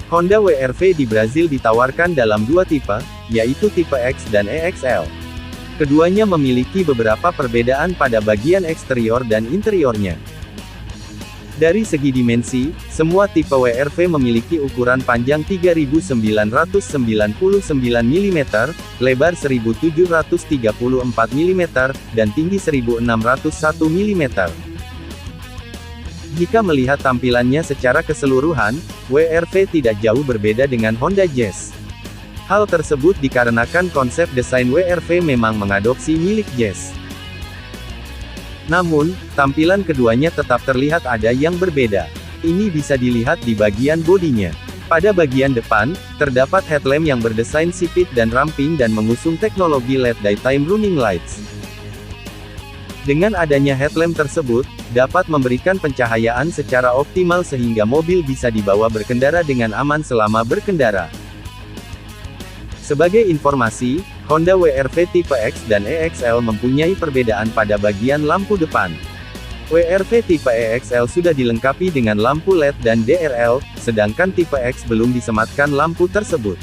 Honda WR-V di Brazil ditawarkan dalam dua tipe, yaitu tipe X dan EXL. Keduanya memiliki beberapa perbedaan pada bagian eksterior dan interiornya. Dari segi dimensi, semua tipe WR-V memiliki ukuran panjang 3999 mm, lebar 1734 mm, dan tinggi 1601 mm. Jika melihat tampilannya secara keseluruhan, WR-V tidak jauh berbeda dengan Honda Jazz. Hal tersebut dikarenakan konsep desain WR-V memang mengadopsi milik Jazz. Namun, tampilan keduanya tetap terlihat ada yang berbeda. Ini bisa dilihat di bagian bodinya. Pada bagian depan, terdapat headlamp yang berdesain sipit dan ramping dan mengusung teknologi LED Daytime Running Lights. Dengan adanya headlamp tersebut, dapat memberikan pencahayaan secara optimal sehingga mobil bisa dibawa berkendara dengan aman selama berkendara. Sebagai informasi, Honda WR-V tipe X dan EXL mempunyai perbedaan pada bagian lampu depan. WR-V tipe EXL sudah dilengkapi dengan lampu LED dan DRL, sedangkan tipe X belum disematkan lampu tersebut.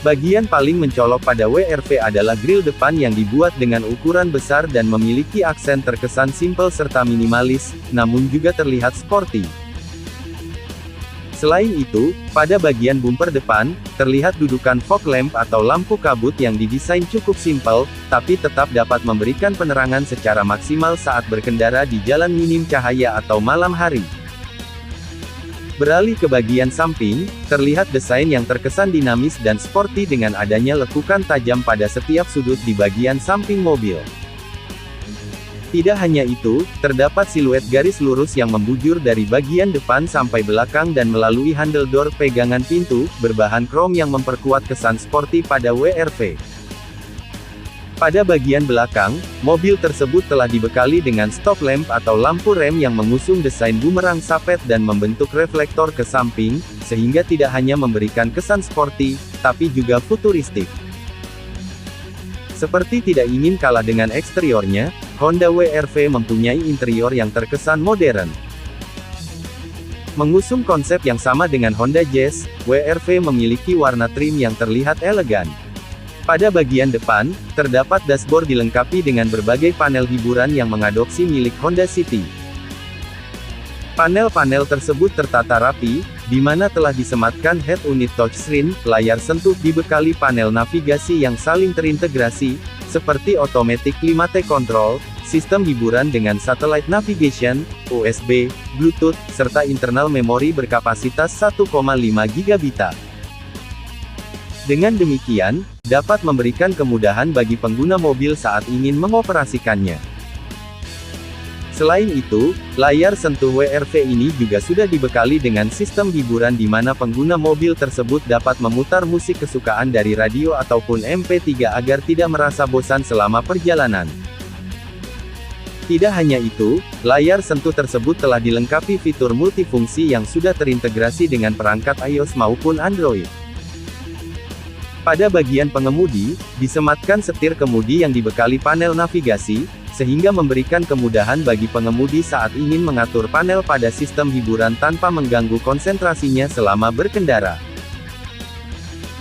Bagian paling mencolok pada WR-V adalah grill depan yang dibuat dengan ukuran besar dan memiliki aksen terkesan simpel serta minimalis, namun juga terlihat sporty. Selain itu, pada bagian bumper depan, terlihat dudukan fog lamp atau lampu kabut yang didesain cukup simpel, tapi tetap dapat memberikan penerangan secara maksimal saat berkendara di jalan minim cahaya atau malam hari. Beralih ke bagian samping, terlihat desain yang terkesan dinamis dan sporty dengan adanya lekukan tajam pada setiap sudut di bagian samping mobil. Tidak hanya itu, terdapat siluet garis lurus yang membujur dari bagian depan sampai belakang dan melalui handle door pegangan pintu, berbahan krom yang memperkuat kesan sporty pada WR-V. Pada bagian belakang, mobil tersebut telah dibekali dengan stop lamp atau lampu rem yang mengusung desain bumerang sapet dan membentuk reflektor ke samping, sehingga tidak hanya memberikan kesan sporty, tapi juga futuristik. Seperti tidak ingin kalah dengan eksteriornya, Honda WR-V mempunyai interior yang terkesan modern. Mengusung konsep yang sama dengan Honda Jazz, WR-V memiliki warna trim yang terlihat elegan. Pada bagian depan, terdapat dashboard dilengkapi dengan berbagai panel hiburan yang mengadopsi milik Honda City. Panel-panel tersebut tertata rapi, di mana telah disematkan head unit touchscreen, layar sentuh dibekali panel navigasi yang saling terintegrasi, seperti automatic climate control, sistem hiburan dengan satellite navigation, USB, Bluetooth, serta internal memori berkapasitas 1,5 GB. Dengan demikian, dapat memberikan kemudahan bagi pengguna mobil saat ingin mengoperasikannya. Selain itu, layar sentuh WR-V ini juga sudah dibekali dengan sistem hiburan di mana pengguna mobil tersebut dapat memutar musik kesukaan dari radio ataupun MP3 agar tidak merasa bosan selama perjalanan. Tidak hanya itu, layar sentuh tersebut telah dilengkapi fitur multifungsi yang sudah terintegrasi dengan perangkat iOS maupun Android. Pada bagian pengemudi, disematkan setir kemudi yang dibekali panel navigasi, sehingga memberikan kemudahan bagi pengemudi saat ingin mengatur panel pada sistem hiburan tanpa mengganggu konsentrasinya selama berkendara.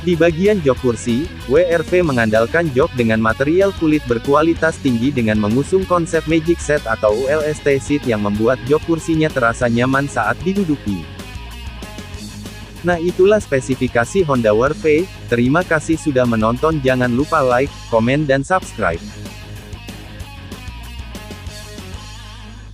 Di bagian jok kursi, WR-V mengandalkan jok dengan material kulit berkualitas tinggi dengan mengusung konsep Magic Seat atau ULST Seat yang membuat jok kursinya terasa nyaman saat diduduki. Nah, itulah spesifikasi Honda WR-V. Terima kasih sudah menonton, jangan lupa like, komen dan subscribe.